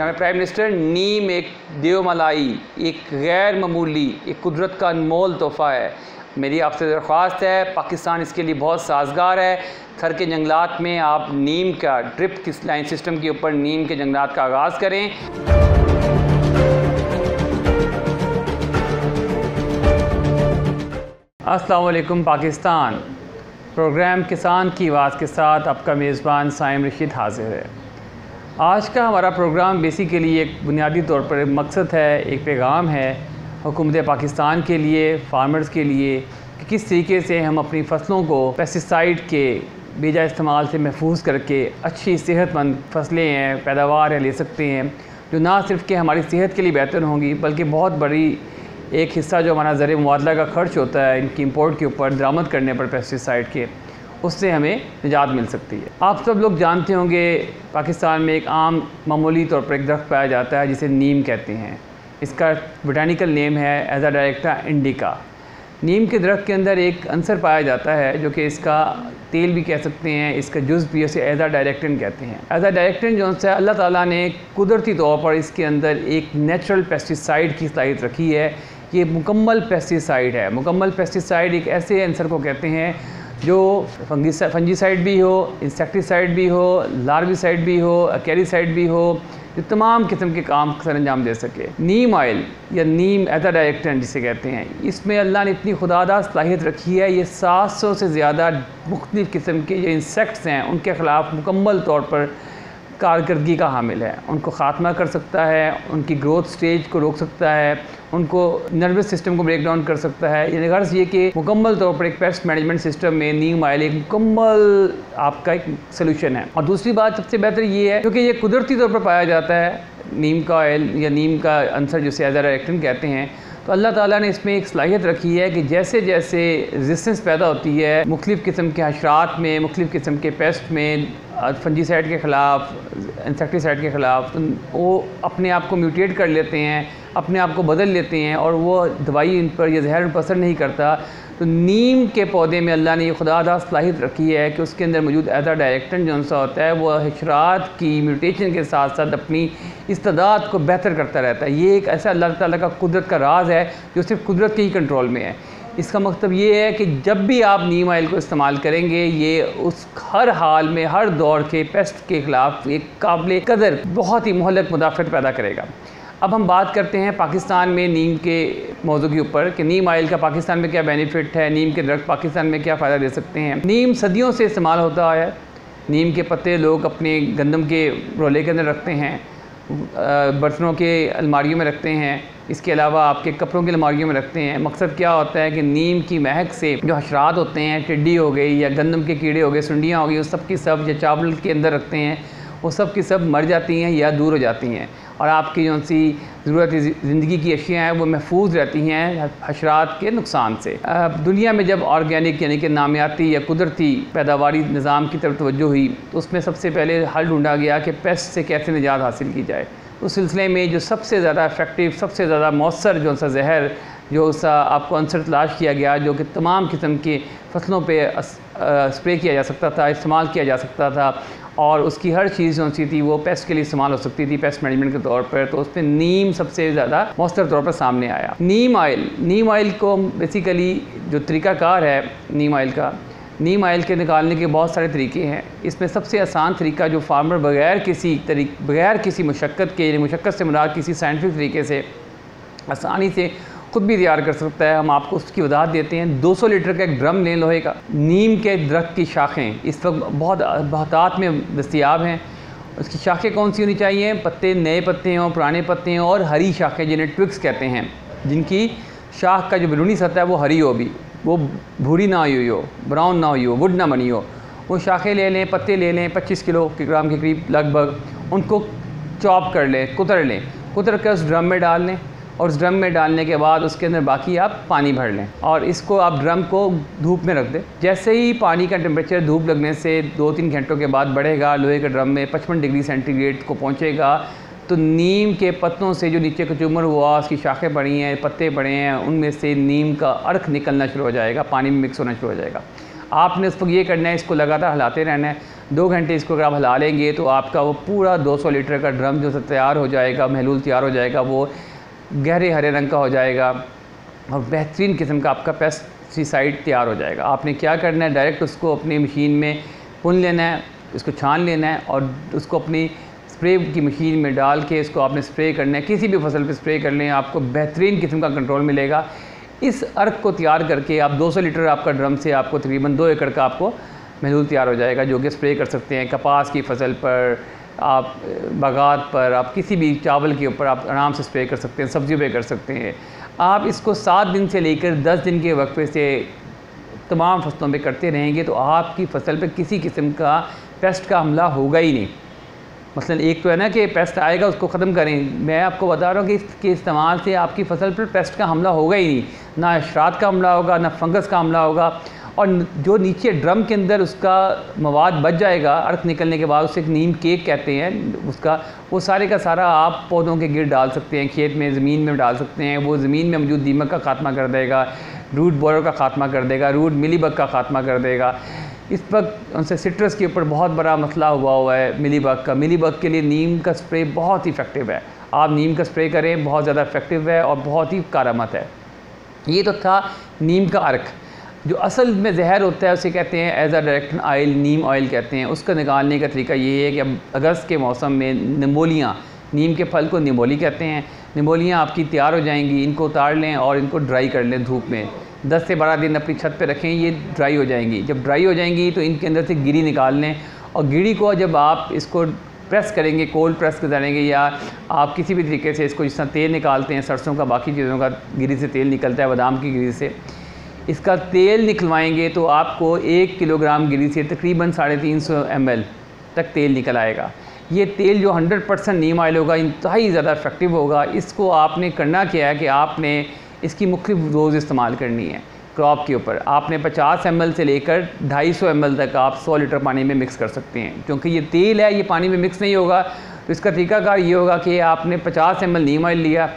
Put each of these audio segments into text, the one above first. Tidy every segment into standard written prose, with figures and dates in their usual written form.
जनाब prime minister, नीम एक देवमलाई, एक गैर मामूली, एक कुदरत का अनमोल तोहफ़ा है। मेरी आपसे दरख्वास्त है, पाकिस्तान इसके लिए बहुत साजगार है। थर के जंगलात में आप नीम का ड्रिप किस लाइन सिस्टम के ऊपर नीम के जंगलात का आगाज़ करें। अस्सलाम वालेकुम पाकिस्तान। प्रोग्राम किसान की आवाज़ के साथ आपका मेज़बान साइम रशीद हाज़िर है। आज का हमारा प्रोग्राम बेसिकली एक बुनियादी तौर पर एक मकसद है, एक पैगाम है हुकूमत पाकिस्तान के लिए, फार्मर्स के लिए, कि किस तरीके से हम अपनी फसलों को पेस्टिसाइड के बेजा इस्तेमाल से महफूज करके अच्छी सेहतमंद फसलें हैं, पैदावार है ले सकते हैं, जो ना सिर्फ कि हमारी सेहत के लिए बेहतर होंगी बल्कि बहुत बड़ी एक हिस्सा जो हमारा ज़र मुबादला का ख़र्च होता है इनकी इंपोर्ट के ऊपर दरामद करने पर पेस्टिसाइड के, उससे हमें निजात मिल सकती है। आप सब लोग जानते होंगे पाकिस्तान में एक आम मामूली तौर पर एक दरख्त पाया जाता है जिसे नीम कहते हैं। इसका बोटानिकल नेम है एज़ा डायरेक्टा इंडिका। नीम के दरख्त के अंदर एक अंसर पाया जाता है जो कि इसका तेल भी कह सकते हैं, इसका जुज़ भी, उसे एज़ा डायरेक्टिन कहते हैं। एज़ा डायरेक्टिन जो है अल्लाह ताला ने कुदरती तौर पर इसके अंदर एक नेचुरल पेस्टिसाइड की सलाहियत रखी है। ये मुकम्मल पेस्टिसाइड है। मुकम्मल पेस्टिसाइड एक ऐसे अंसर को कहते हैं जो फंजीसाइड भी हो, इंसेक्टिसाइड भी हो, लार्विसाइड भी हो, कैरीसाइड भी हो, जो तमाम किस्म के काम सर अंजाम दे सके। नीम ऑयल या नीम एज़ा डायरेक्टिन जिसे कहते हैं, इसमें अल्लाह ने इतनी खुदादा सलाहियत रखी है, ये 700 से ज़्यादा मुख्तलिफ़ किस्म के जो इंसेक्ट्स हैं उनके ख़िलाफ़ मुकम्मल तौर पर कारकर्दगी का हामिल है। उनको ख़ात्मा कर सकता है, उनकी ग्रोथ स्टेज को रोक सकता है, उनको नर्वस सिस्टम को ब्रेक डाउन कर सकता है। यानी गर्ज़ ये कि मुकम्मल तौर पर एक पेस्ट मैनेजमेंट सिस्टम में नीम ऑयल एक मुकम्मल आपका एक सलूशन है। और दूसरी बात सबसे बेहतर ये है क्योंकि ये कुदरती तौर पर पाया जाता है, नीम का ऑयल या नीम का अंसर जिसे एज़ा डायरेक्टिन कहते हैं, तो अल्लाह ताला ने इसमें एक सलाहियत रखी है कि जैसे जैसे रेजिस्टेंस पैदा होती है मुख्तलिफ़ किस्म के हशरात में, मुख्तलिफ़ किस्म के पेस्ट में, फंजीसाइड के ख़िलाफ़, इंसेक्टिसाइड के ख़िलाफ़, तो वो अपने आप को म्यूटेट कर लेते हैं, अपने आप को बदल लेते हैं और वो दवाई इन पर या जहर पर असर नहीं करता। तो नीम के पौधे में अल्लाह ने ये खुदादा सलाहियत रखी है कि उसके अंदर मौजूद एज़ा डायरेक्टिन जो सा होता है वो हशरात की म्यूटेशन के साथ साथ अपनी इस्तेदाद को बेहतर करता रहता है। ये एक ऐसा अल्लाह ताला का कुदरत का राज है जो सिर्फ कुदरत के ही कंट्रोल में है। इसका मतलब ये है कि जब भी आप नीम ऑयल को इस्तेमाल करेंगे ये उस हर हाल में, हर दौर के पेस्ट के ख़िलाफ़ एक काबिल कदर बहुत ही मोहलक मुदाफ़त पैदा करेगा। अब हम बात करते हैं पाकिस्तान में नीम के मौजू के ऊपर कि नीम ऑयल का पाकिस्तान में क्या बेनिफिट है, नीम के दरख्त पाकिस्तान में क्या फ़ायदा दे सकते हैं। नीम सदियों से इस्तेमाल होता है। नीम के पत्ते लोग अपने गंदम के रोले के अंदर रखते हैं, बर्तनों के अलमारियों में रखते हैं, इसके अलावा आपके कपड़ों की अलमारियों में रखते हैं। मकसद क्या होता है कि नीम की महक से जो हशरात होते हैं, टिड्डी हो गई या गंदम के कीड़े हो गए, सुंडियाँ हो गई, वो सब की सब या चावल के अंदर रखते हैं, वो सब की सब मर जाती हैं या दूर हो जाती हैं और आपकी जो सी ज़रूरती ज़िंदगी की अशियाँ हैं वो महफूज रहती हैं हशरात के नुकसान से। दुनिया में जब ऑर्गेनिक यानी कि नामियाती या कुदरती पैदावारी निज़ाम की तरफ तवज्जो हुई तो उसमें सबसे पहले हल ढूंढा गया कि पेस्ट से कैसे निजात हासिल की जाए। उस सिलसिले में जो सबसे ज़्यादा इफ़ेक्टिव, सबसे ज़्यादा मौसर जो सा जहर जो सा आपको अंसर तलाश किया गया जो कि तमाम किस्म की फ़सलों पर स्प्रे किया जा सकता था, इस्तेमाल किया जा सकता था और उसकी हर चीज़ जो सी थी वो पेस्ट के लिए इस्तेमाल हो सकती थी पेस्ट मैनेजमेंट के तौर पर, तो उसमें नीम सबसे ज़्यादा मौसर तौर पर सामने आया। नीम ऑयल को बेसिकली जो तरीक़ाकार है नीम ऑयल के निकालने के बहुत सारे तरीके हैं। इसमें सबसे आसान तरीका जो फार्मर बग़ैर किसी मुशक्क़त के, मुशक्क़त से मुराद किसी साइंटिफिक तरीके से आसानी से खुद भी तैयार कर सकता है, हम आपको उसकी वजाहत देते हैं। 200 लीटर का एक ड्रम लें लोहे का। नीम के दरख्त की शाखें इस वक्त बहुत बहुतात में दस्तियाब हैं। उसकी शाखें कौन सी होनी चाहिए? पत्ते नए पत्ते हों, पुराने पत्ते हों और हरी शाखें जिन्हें ट्विग्स कहते हैं, जिनकी शाख का जो बैरूनी सतह है वो हरी हो, भी वो भूरी ना हुई हो, ब्राउन ना हुई हो, वुड ना बनी हो। वो शाखें ले लें, पत्ते ले लें 25 किलोग्राम के करीब लगभग, उनको चॉप कर लें, कुतर कर उस ड्रम में डाल लें और उस ड्रम में डालने के बाद उसके अंदर बाकी आप पानी भर लें और इसको आप ड्रम को धूप में रख दें। जैसे ही पानी का टेम्परेचर धूप लगने से 2-3 घंटों के बाद बढ़ेगा, लोहे के ड्रम में 55 डिग्री सेंटीग्रेड को पहुंचेगा, तो नीम के पत्तों से जो नीचे कचूमर हुआ, उसकी शाखें पड़ी हैं, पत्ते पड़े हैं, उनमें से नीम का अर्क निकलना शुरू हो जाएगा, पानी में मिक्स होना शुरू हो जाएगा। आपने उस वक्त ये करना है, इसको लगातार हिलाते रहना है। 2 घंटे इसको अगर आप हिला लेंगे तो आपका वो पूरा 200 लीटर का ड्रम जो तैयार हो जाएगा, महलूल तैयार हो जाएगा, वो गहरे हरे रंग का हो जाएगा और बेहतरीन किस्म का आपका पेस्टिसाइड तैयार हो जाएगा। आपने क्या करना है, डायरेक्ट उसको अपनी मशीन में पुन लेना है, उसको छान लेना है और उसको अपनी स्प्रे की मशीन में डाल के इसको आपने स्प्रे करना है। किसी भी फसल पे स्प्रे कर लें, आपको बेहतरीन किस्म का कंट्रोल मिलेगा। इस अर्क को तैयार करके आप 200 लीटर आपका ड्रम से आपको तकरीबन 2 एकड़ का आपको महलूल तैयार हो जाएगा, जो कि स्प्रे कर सकते हैं कपास की फसल पर, आप बागात पर, आप किसी भी चावल के ऊपर आप आराम से स्प्रे कर सकते हैं, सब्जियों पे कर सकते हैं। आप इसको 7 दिन से लेकर 10 दिन के वक्फे से तमाम फसलों पे करते रहेंगे तो आपकी फसल पे किसी किस्म का पेस्ट का हमला होगा ही नहीं। मसलन एक तो है ना कि पेस्ट आएगा उसको ख़त्म करें, मैं आपको बता रहा हूँ कि इसके इस्तेमाल से आपकी फसल पर पेस्ट का हमला होगा ही नहीं, ना अशरात का हमला होगा, ना फंगस का हमला होगा। और जो नीचे ड्रम के अंदर उसका मवाद बच जाएगा अर्क निकलने के बाद, उसे एक नीम केक कहते हैं उसका, वो सारे का सारा आप पौधों के गिर डाल सकते हैं, खेत में, ज़मीन में डाल सकते हैं। वो ज़मीन में मौजूद दीमक का खात्मा कर देगा, रूट बोरर का खात्मा कर देगा, रूट मिलीबग का खात्मा कर देगा। इस वक्त उनसे सिट्रस के ऊपर बहुत बड़ा मसला हुआ है मिलीबग का। मिलीबग के लिए नीम का स्प्रे बहुत ही इफ़ेक्टिव है, आप नीम का स्प्रे करें, बहुत ज़्यादा इफ़ेक्टिव है और बहुत ही कारआमद है। ये तो था नीम का अर्क। जो असल में जहर होता है उसे कहते हैं as a direct oil, neem oil कहते हैं। उसका निकालने का तरीका ये है कि अब अगस्त के मौसम में निमोलियाँ, नीम के फल को निमोली कहते हैं, निमोलियाँ आपकी तैयार हो जाएंगी, इनको उतार लें और इनको ड्राई कर लें धूप में, 10 से 12 दिन अपनी छत पे रखें, ये ड्राई हो जाएंगी। जब ड्राई हो जाएंगी तो इनके अंदर से गिरी निकाल लें और गिरी को जब आप इसको प्रेस करेंगे, कोल्ड प्रेस करेंगे या आप किसी भी तरीके से इसको जिस तरह तेल निकालते हैं सरसों का, बाकी चीज़ों का गिरी से तेल निकलता है, बादाम की गिरी से, इसका तेल निकलवाएंगे तो आपको 1 किलोग्राम गिरी से तकरीबन 350 ml तक तेल निकल आएगा। ये तेल जो 100% नीम ऑयल होगा, इंतहाई ज़्यादा इफ़ेक्टिव होगा। इसको आपने करना क्या है कि आपने इसकी मुख्तलिफ डोज़ इस्तेमाल करनी है क्रॉप के ऊपर। आपने 50 ml से लेकर 250 ml तक आप 100 लीटर पानी में मिक्स कर सकते हैं। क्योंकि ये तेल है, ये पानी में मिक्स नहीं होगा, तो इसका तरीकाकार ये होगा कि आपने 50 ml नीम ऑयल लिया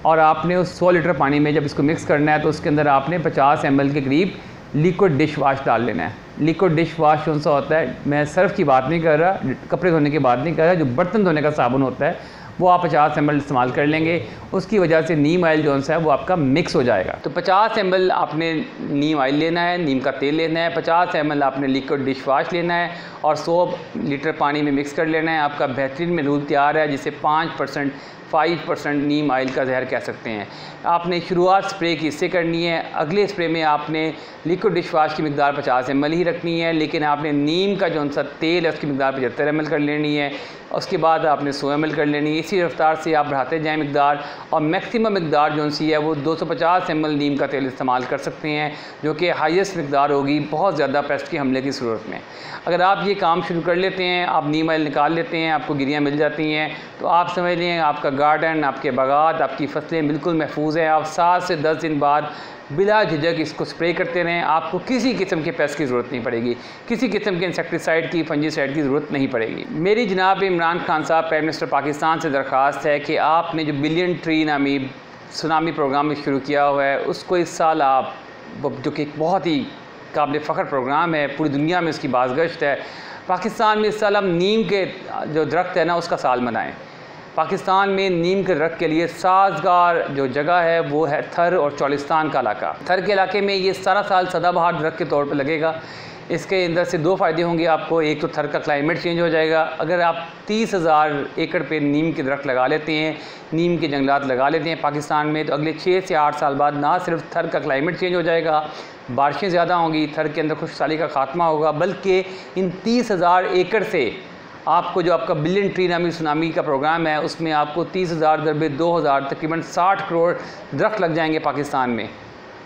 और आपने उस 100 लीटर पानी में जब इसको मिक्स करना है तो उसके अंदर आपने 50 ml के करीब लिक्विड डिश वाश डाल लेना है। लिक्विड डिश वाश कौन सा होता है, मैं सर्फ की बात नहीं कर रहा, कपड़े धोने की बात नहीं कर रहा, जो बर्तन धोने का साबुन होता है वो आप 50 ml इस्तेमाल कर लेंगे। उसकी वजह से नीम ऑयल जो सा है वो आपका मिक्स हो जाएगा। तो 50 ml आपने नीम ऑयल लेना है, नीम का तेल लेना है, 50 ml आपने लिक्विड डिश वाश लेना है और 100 लीटर पानी में मिक्स कर लेना है। आपका बेहतरीन महलूल तैयार है, जिसे 5% नीम ऑयल का जहर कह सकते हैं। आपने शुरुआत स्प्रे की इससे करनी है। अगले स्प्रे में आपने लिक्विड डिश वाश की मिकदार 50 ml ही रखनी है, लेकिन आपने नीम का जो सा तेल है उसकी मिकदार 75 ml कर लेनी है। उसके बाद आपने 100 ml कर लेनी है। इसी रफ्तार से आप बढ़ाते जाएँ मिकदार, और मैक्सिमम मिकदार जो सी है वो 250 ml नीम का तेल इस्तेमाल कर सकते हैं, जो कि हाईएस्ट मिकदार होगी बहुत ज़्यादा पेस्ट के हमले की सूरत में। अगर आप ये काम शुरू कर लेते हैं, आप नीम ऑयल निकाल लेते हैं, आपको गिरियाँ मिल जाती हैं, तो आप समझ लें आपका गार्डन, आपके बागात, आपकी फसलें बिल्कुल महफूज हैं। आप 7 से 10 दिन बाद बिला झिझक इसको स्प्रे करते रहें, आपको किसी किस्म के पेस्ट की ज़रूरत नहीं पड़ेगी, किसी किस्म के इंसेक्टिसाइड की, फंजीसाइड की ज़रूरत नहीं पड़ेगी। मेरी जनाब इमरान खान साहब प्राइम मिनिस्टर पाकिस्तान से दरख्वास्त है कि आपने जो बिलियन ट्री नामी सुनामी प्रोग्राम शुरू किया हुआ है उसको इस साल आप, जो कि बहुत ही काबिल फ़ख्र प्रोग्राम है, पूरी दुनिया में उसकी बाज़गश्त है, पाकिस्तान में इस साल हम नीम के जो दरख्त है ना उसका साल मनाएँ। पाकिस्तान में नीम के दरख्त के लिए साजगार जो जगह है वो है थर और चौलिस्तान का इलाका। थर के इलाके में ये सारा साल सदाबहार दरख्त के तौर पर लगेगा। इसके अंदर से 2 फ़ायदे होंगे आपको। एक तो थर का क्लाइमेट चेंज हो जाएगा। अगर आप 30,000 एकड़ पे नीम के दरख्त लगा लेते हैं, नीम के जंगलात लगा लेते हैं पाकिस्तान में, तो अगले 6 से 8 साल बाद ना सिर्फ थर का क्लाइमेट चेंज हो जाएगा, बारिशें ज़्यादा होंगी, थर के अंदर खुशहाली का खात्मा होगा, बल्कि इन 30,000 एकड़ से आपको जो आपका बिलियन ट्री नामी सुनामी का प्रोग्राम है उसमें आपको 30,000 × 2,000 तकरीबन 60 करोड़ दरख्त लग जाएंगे पाकिस्तान में।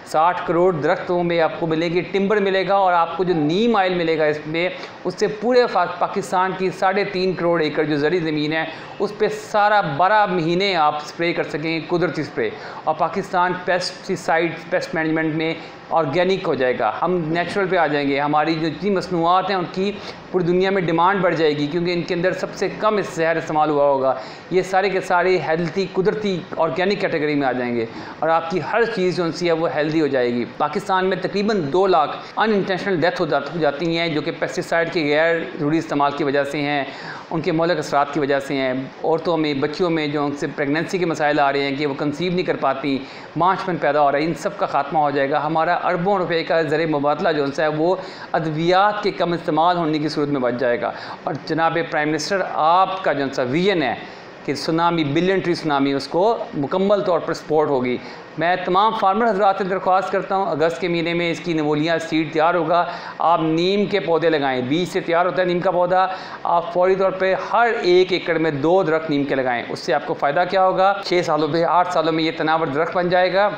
60 करोड़ दरख्तों में आपको मिलेगी, टिम्बर मिलेगा, और आपको जो नीम ऑयल मिलेगा इसमें, उससे पूरे पाकिस्तान की 3.5 करोड़ एकड़ जो ज़री ज़मीन है उस पर सारा 12 महीने आप स्प्रे कर सकेंगे, कुदरती स्प्रे। और पाकिस्तान पेस्टिसाइड पेस्ट मैनेजमेंट में ऑर्गेनिक हो जाएगा, हम नेचुरल पे आ जाएंगे। हमारी जो जितनी मसनूआत हैं उनकी पूरी दुनिया में डिमांड बढ़ जाएगी, क्योंकि इनके अंदर सबसे कम जहर इस्तेमाल हुआ होगा। ये सारे के सारे हेल्थी, कुदरती, ऑर्गेनिक कैटेगरी में आ जाएंगे और आपकी हर चीज़ जो सी है वो हेल्दी हो जाएगी। पाकिस्तान में तकरीबन 2 लाख अनइंटेंशनल डेथ हो जाती हैं, जो कि पेस्टिसाइड के गैर ज़रूरी इस्तेमाल की वजह से हैं, उनके मौलिक असरात की वजह से हैं। औरतों में, बच्चियों में जो उनसे प्रेगनेंसी के मसाइल आ रहे हैं कि वो कंसीव नहीं कर पाती, मांझपन पैदा हो रहा है, इन सब का खात्मा हो जाएगा। हमारा अरबों रुपए का ज़र मुबादला जो है वो अद्वियात के कम इस्तेमाल होने की सूरत में बच जाएगा। और जनाब प्राइम मिनिस्टर, आपका जो सा विजन है कि सुनामी, बिलियन ट्री सुनामी, उसको मुकम्मल तौर पर सपोर्ट होगी। मैं तमाम फार्मर हज़रात से दरख्वास्त करता हूँ, अगस्त के महीने में इसकी नमूलियाँ सीड तैयार होगा, आप नीम के पौधे लगाएं। बीज से तैयार होता है नीम का पौधा, आप फौरी तौर पे हर 1 एकड़ में 2 दरख्त नीम के लगाएं। उससे आपको फ़ायदा क्या होगा, 6 सालों में, 8 सालों में ये तनावर दरख्त बन जाएगा।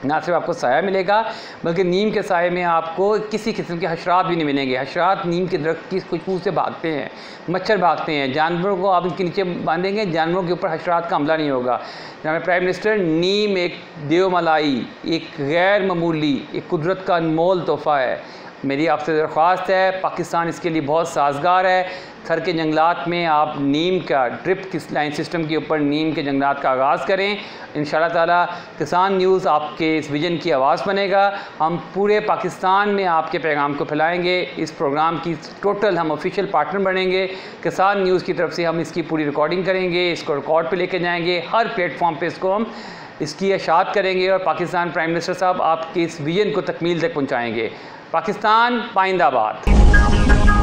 ना सिर्फ आपको साया मिलेगा, बल्कि नीम के साये में आपको किसी किस्म के हशरात भी नहीं मिलेंगे। हशरात नीम के दरख्त की खुशबू से भागते हैं, मच्छर भागते हैं। जानवरों को आप इनके नीचे बांधेंगे, जानवरों के ऊपर हशरात का हमला नहीं होगा। जनाब प्राइम मिनिस्टर, नीम एक देवमलाई, एक गैर मामूली, एक कुदरत का अनमोल तोहफ़ा है। मेरी आपसे दरख्वास्त है, पाकिस्तान इसके लिए बहुत साजगार है। थर के जंगलात में आप नीम का ड्रिप लाइन सिस्टम के ऊपर नीम के जंगलात का आगाज़ करें। इंशाअल्लाह ताला किसान न्यूज़ आपके इस विजन की आवाज़ बनेगा। हम पूरे पाकिस्तान में आपके पैगाम को फैलाएंगे। इस प्रोग्राम की टोटल हम ऑफिशियल पार्टनर बनेंगे। किसान न्यूज़ की तरफ से हम इसकी पूरी रिकॉर्डिंग करेंगे, इसको रिकॉर्ड पर लेके जाएंगे, हर प्लेटफॉर्म पर इसको हम इसकी इशाअत करेंगे और पाकिस्तान प्राइम मिनिस्टर साहब आपके इस विजन को तकमील तक पहुँचाएँगे। पाकिस्तान पाइंदाबाद।